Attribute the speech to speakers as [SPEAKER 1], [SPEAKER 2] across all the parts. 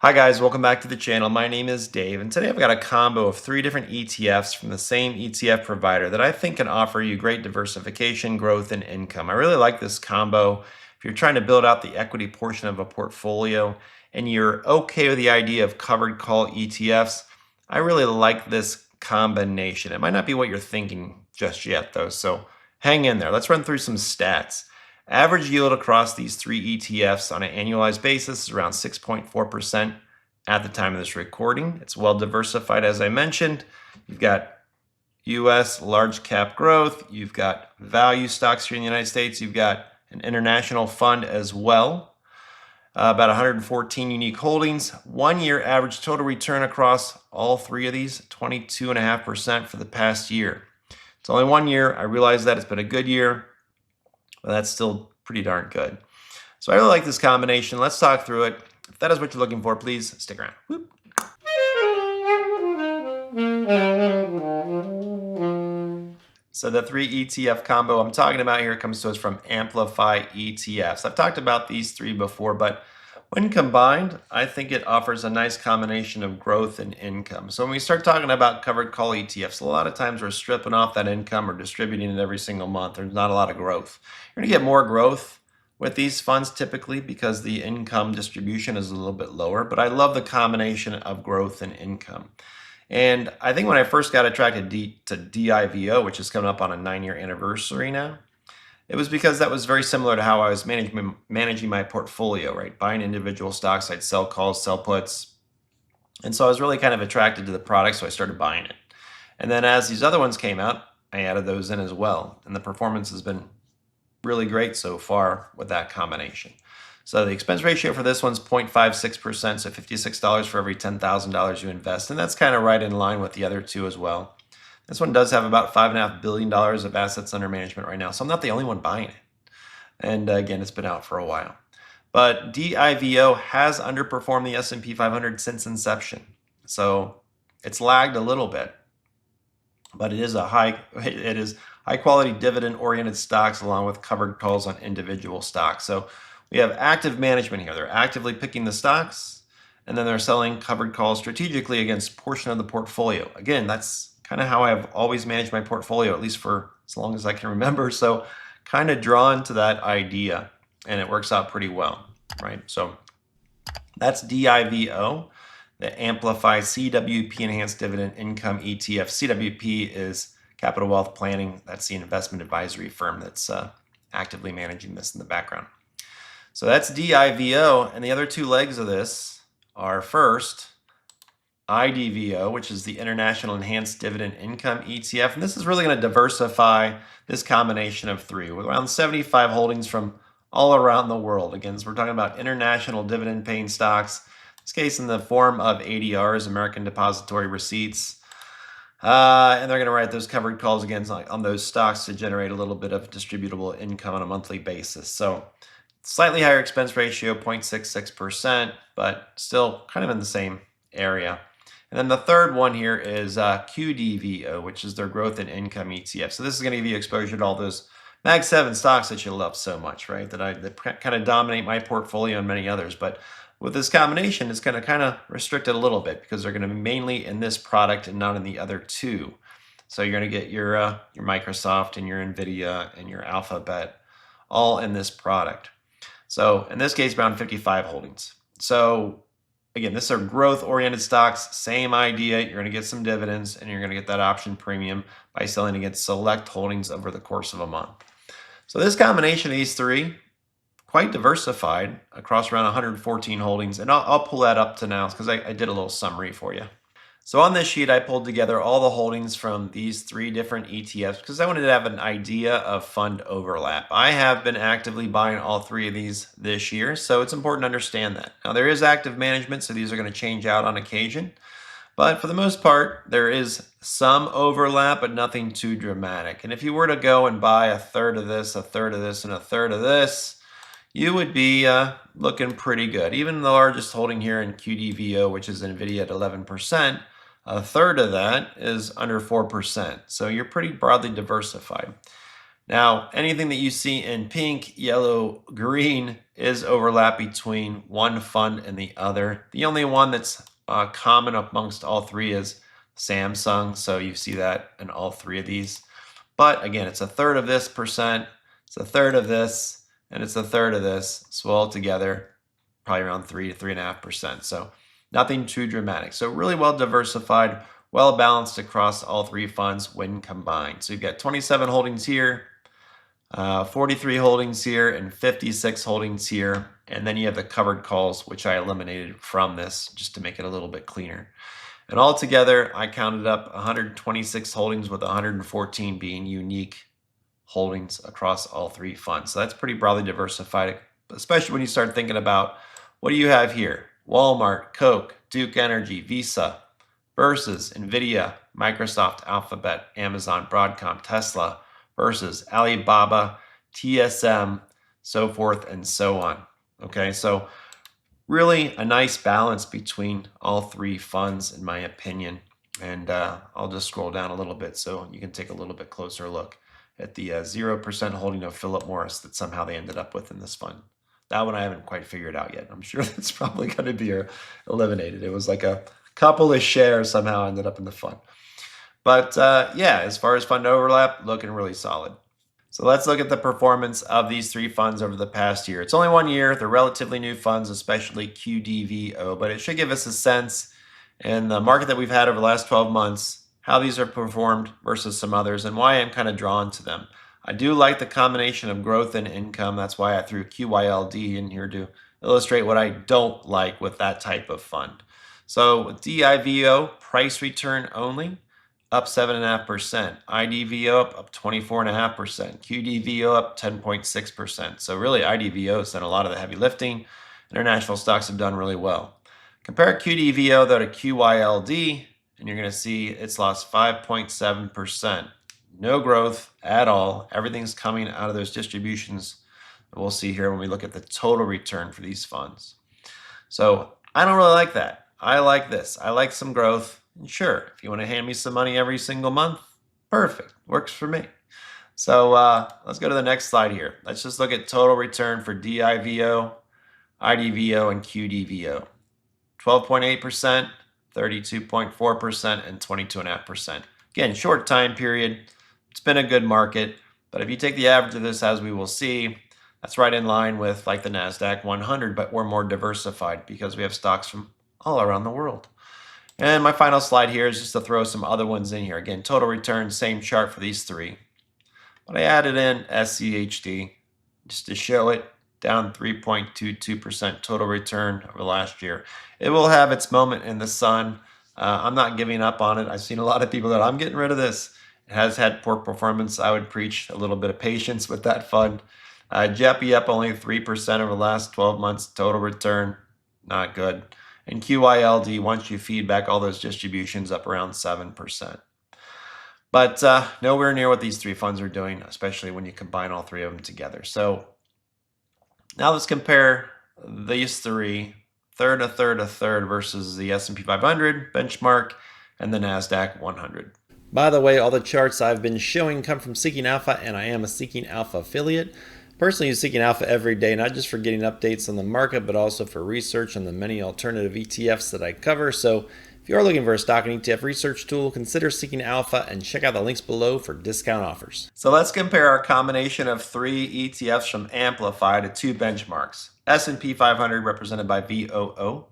[SPEAKER 1] Hi guys, welcome back to the channel. My name is Dave, and today I've got a combo of 3 different ETFs from the same ETF provider that I think can offer you great diversification, growth, and income. I really like this combo. If you're trying to build out the equity portion of a portfolio and you're okay with the idea of covered call ETFs, I really like this combination. It might not be what you're thinking just yet though, so hang in there. Let's run through some stats. Average yield across these 3 ETFs on an annualized basis is around 6.4% at the time of this recording. It's well diversified, as I mentioned. You've got US large cap growth, you've got value stocks here in the United States, you've got an international fund as well. About 114 unique holdings. 1 year average total return across all 3 of these, 22.5% for the past year. It's only 1 year. I realize that it's been a good year, but that's still pretty darn good. So I really like this combination. Let's talk through it. If that is what you're looking for, please stick around. Whoop. So the 3 ETF combo I'm talking about here comes to us from Amplify ETFs. I've talked about these 3 before, but when combined, I think it offers a nice combination of growth and income. So when we start talking about covered call ETFs, a lot of times we're stripping off that income or distributing it every single month. There's not a lot of growth. You're going to get more growth with these funds typically because the income distribution is a little bit lower, but I love the combination of growth and income. And I think when I first got attracted to DIVO, which is coming up on a 9-year anniversary now, it was because that was very similar to how I was managing my portfolio, right? Buying individual stocks, I'd sell calls, sell puts. And so I was really kind of attracted to the product, so I started buying it. And then as these other ones came out, I added those in as well. And the performance has been really great so far with that combination. So the expense ratio for this one's 0.56%, so $56 for every $10,000 you invest. And that's kind of right in line with the other 2 as well. This one does have about $5.5 billion of assets under management right now, so I'm not the only one buying it. And again, it's been out for a while. But DIVO has underperformed the S&P 500 since inception. So it's lagged a little bit, but it is high quality dividend oriented stocks along with covered calls on individual stocks. So we have active management here. They're actively picking the stocks, and then they're selling covered calls strategically against portion of the portfolio. Again, that's kind of how I've always managed my portfolio, at least for as long as I can remember. So kind of drawn to that idea, and it works out pretty well, right? So that's DIVO, the Amplify CWP Enhanced Dividend Income ETF. CWP is Capital Wealth Planning. That's the investment advisory firm that's actively managing this in the background. So that's DIVO, and the other 2 legs of this are first, IDVO, which is the International Enhanced Dividend Income ETF. And this is really going to diversify this combination of 3 with around 75 holdings from all around the world. Again, so we're talking about international dividend paying stocks, in this case in the form of ADRs, American Depository Receipts. And they're going to write those covered calls again on those stocks to generate a little bit of distributable income on a monthly basis. So slightly higher expense ratio, 0.66%, but still kind of in the same area. And then the third one here is QDVO, which is their growth and income ETF. So this is going to give you exposure to all those Mag 7 stocks that you love so much, right? That kind of dominate my portfolio and many others. But with this combination, it's going to kind of restrict it a little bit because they're going to be mainly in this product and not in the other 2. So you're going to get your Microsoft and your NVIDIA and your Alphabet all in this product. So in this case, around 55 holdings. So again, these are growth-oriented stocks, same idea. You're going to get some dividends, and you're going to get that option premium by selling against select holdings over the course of a month. So this combination of these 3, quite diversified across around 114 holdings. And I'll pull that up to now because I did a little summary for you. So on this sheet, I pulled together all the holdings from these 3 different ETFs because I wanted to have an idea of fund overlap. I have been actively buying all 3 of these this year, so it's important to understand that. Now, there is active management, so these are going to change out on occasion. But for the most part, there is some overlap, but nothing too dramatic. And if you were to go and buy a third of this, a third of this, and a third of this, you would be looking pretty good. Even the largest holding here in QDVO, which is NVIDIA at 11%, a third of that is under 4%. So you're pretty broadly diversified. Now, anything that you see in pink, yellow, green is overlap between one fund and the other. The only one that's common amongst all three is Samsung, so you see that in all three of these. But again, it's a third of this percent, it's a third of this, and it's a third of this. So altogether, probably around 3 to 3.5%. So nothing too dramatic. So really well diversified, well balanced across all three funds when combined. So you've got 27 holdings here, 43 holdings here, and 56 holdings here. And then you have the covered calls, which I eliminated from this just to make it a little bit cleaner. And altogether, I counted up 126 holdings with 114 being unique holdings across all three funds. So that's pretty broadly diversified, especially when you start thinking about what do you have here? Walmart, Coke, Duke Energy, Visa versus Nvidia, Microsoft, Alphabet, Amazon, Broadcom, Tesla versus Alibaba, TSM, so forth and so on. Okay, so really a nice balance between all three funds, in my opinion. And I'll just scroll down a little bit so you can take a little bit closer look at the 0% holding of Philip Morris that somehow they ended up with in this fund. That one I haven't quite figured out yet. I'm sure that's probably going to be eliminated. It was like a couple of shares somehow ended up in the fund. But yeah, as far as fund overlap, looking really solid. So let's look at the performance of these three funds over the past year. It's only 1 year. They're relatively new funds, especially QDVO, but it should give us a sense in the market that we've had over the last 12 months, how these are performed versus some others and why I'm kind of drawn to them. I do like the combination of growth and income. That's why I threw QYLD in here to illustrate what I don't like with that type of fund. So with DIVO, price return only, up 7.5%. IDVO up 24.5%. QDVO up 10.6%. So really IDVO has done a lot of the heavy lifting. International stocks have done really well. Compare QDVO though to QYLD, and you're going to see it's lost 5.7%. No growth at all. Everything's coming out of those distributions that we'll see here when we look at the total return for these funds. So I don't really like that. I like this. I like some growth. And sure, if you want to hand me some money every single month, perfect. Works for me. So let's go to the next slide here. Let's just look at total return for DIVO, IDVO, and QDVO. 12.8%, 32.4%, and 22.5%. Again, short time period. It's been a good market, but if you take the average of this, as we will see, that's right in line with like the NASDAQ 100, but we're more diversified because we have stocks from all around the world. And my final slide here is just to throw some other ones in here. Again, total return, same chart for these three. But I added in SCHD just to show it, down 3.22% total return over last year. It will have its moment in the sun. I'm not giving up on it. I've seen a lot of people that I'm getting rid of this. It has had poor performance. I would preach a little bit of patience with that fund. JEPI up only 3% over the last 12 months. Total return, not good. And QYLD, once you feed back all those distributions, up around 7%. But nowhere near what these three funds are doing, especially when you combine all three of them together. So now let's compare these three, third, a third, a third, versus the S&P 500 benchmark and the NASDAQ 100. By the way, all the charts I've been showing come from Seeking Alpha, and I am a Seeking Alpha affiliate. Personally use Seeking Alpha every day, not just for getting updates on the market, but also for research on the many alternative ETFs that I cover. So if you are looking for a stock and ETF research tool, consider Seeking Alpha and check out the links below for discount offers. So let's compare our combination of three ETFs from Amplify to two benchmarks. S&P 500 represented by VOO,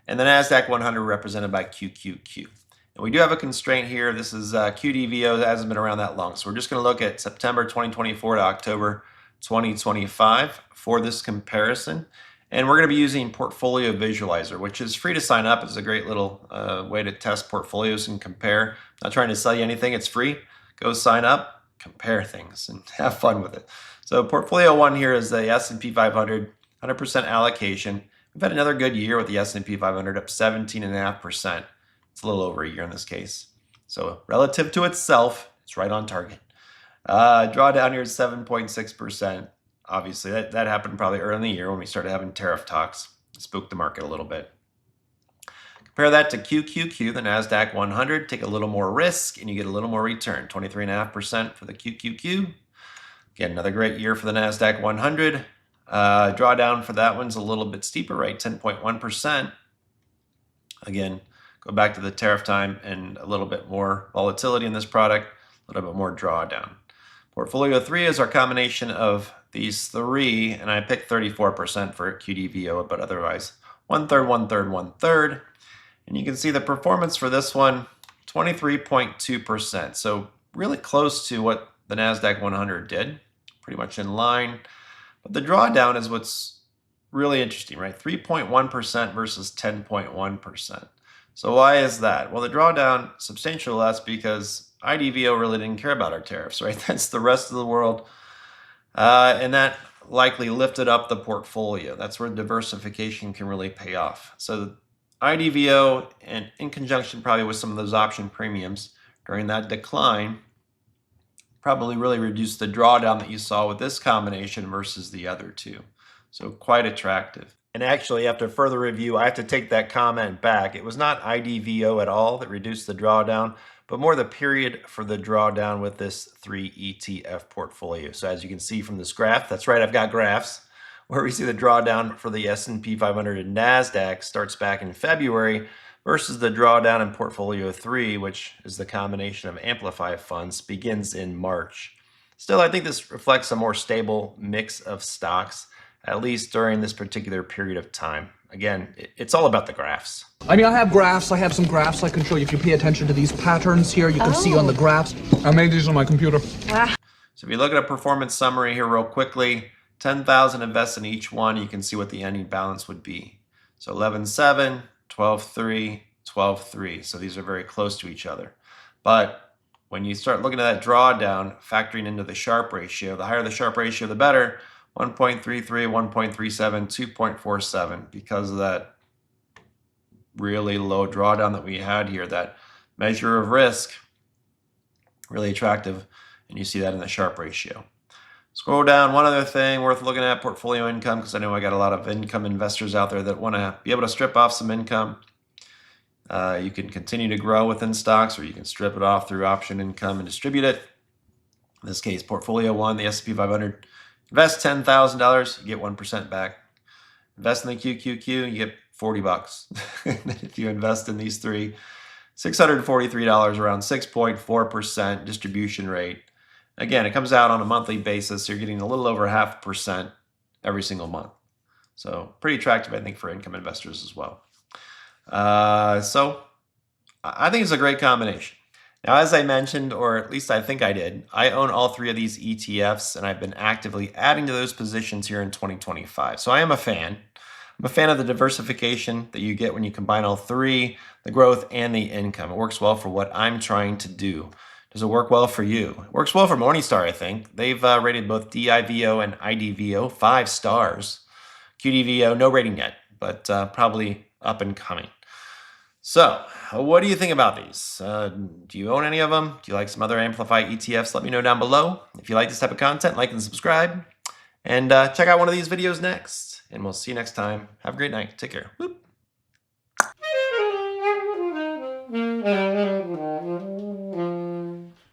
[SPEAKER 1] and the NASDAQ 100 represented by QQQ. And we do have a constraint here. This is QDVO, that hasn't been around that long. So we're just going to look at September 2024 to October 2025 for this comparison. And we're going to be using Portfolio Visualizer, which is free to sign up. It's a great little way to test portfolios and compare. Not trying to sell you anything. It's free. Go sign up, compare things, and have fun with it. So Portfolio 1 here is the S&P 500, 100% allocation. We've had another good year with the S&P 500 up 17.5%. It's a little over a year in this case. So relative to itself, it's right on target. Drawdown here is 7.6%. Obviously, that happened probably early in the year when we started having tariff talks. Spooked the market a little bit. Compare that to QQQ, the NASDAQ 100. Take a little more risk and you get a little more return. 23.5% for the QQQ. Again, another great year for the NASDAQ 100. Drawdown for that one's a little bit steeper, right? 10.1%. Again, go back to the tariff time and a little bit more volatility in this product, a little bit more drawdown. Portfolio 3 is our combination of these three, and I picked 34% for QDVO, but otherwise 1/3, 1/3, 1/3. And you can see the performance for this one, 23.2%. So really close to what the NASDAQ 100 did, pretty much in line. But the drawdown is what's really interesting, right? 3.1% versus 10.1%. So why is that? Well, the drawdown substantially less because IDVO really didn't care about our tariffs, right? That's the rest of the world. And that likely lifted up the portfolio. That's where diversification can really pay off. So IDVO, and in conjunction probably with some of those option premiums during that decline, probably really reduced the drawdown that you saw with this combination versus the other two. So quite attractive. And actually, after further review, I have to take that comment back. It was not IDVO at all that reduced the drawdown, but more the period for the drawdown with this 3 ETF portfolio. So as you can see from this graph, that's right, I've got graphs, where we see the drawdown for the S&P 500 and NASDAQ starts back in February versus the drawdown in Portfolio 3, which is the combination of Amplify funds, begins in March. Still, I think this reflects a more stable mix of stocks, at least during this particular period of time. Again, it's all about the graphs.
[SPEAKER 2] I mean, I have graphs. I have some graphs I can show you. If you pay attention to these patterns here, you can see on the graphs. I made these on my computer.
[SPEAKER 1] So if you look at a performance summary here real quickly, 10,000 invest in each one, you can see what the ending balance would be. So 11.7, 12.3, 12.3. So these are very close to each other. But when you start looking at that drawdown, factoring into the Sharpe ratio, the higher the Sharpe ratio, the better. 1.33, 1.37, 2.47, because of that really low drawdown that we had here, that measure of risk, really attractive, and you see that in the Sharpe ratio. Scroll down, one other thing worth looking at, portfolio income, because I know I got a lot of income investors out there that want to be able to strip off some income. You can continue to grow within stocks, or you can strip it off through option income and distribute it. In this case, portfolio 1, the S&P 500, invest $10,000, you get 1% back. Invest in the QQQ, you get $40. If you invest in these three, $643, around 6.4% distribution rate. Again, it comes out on a monthly basis, so you're getting a little over 0.5% every single month. So pretty attractive, I think, for income investors as well. So I think it's a great combination. Now, as I mentioned, or at least I think I did, I own all three of these ETFs, and I've been actively adding to those positions here in 2025. So I am a fan. I'm a fan of the diversification that you get when you combine all three, the growth and the income. It works well for what I'm trying to do. Does it work well for you? It works well for Morningstar, I think. They've rated both DIVO and IDVO 5 stars. QDVO, no rating yet, but probably up and coming. So, what do you think about these? Do you own any of them? Do you like some other Amplify ETFs? Let me know down below. If you like this type of content, like and subscribe. And check out one of these videos next. And we'll see you next time. Have a great night. Take care. Whoop.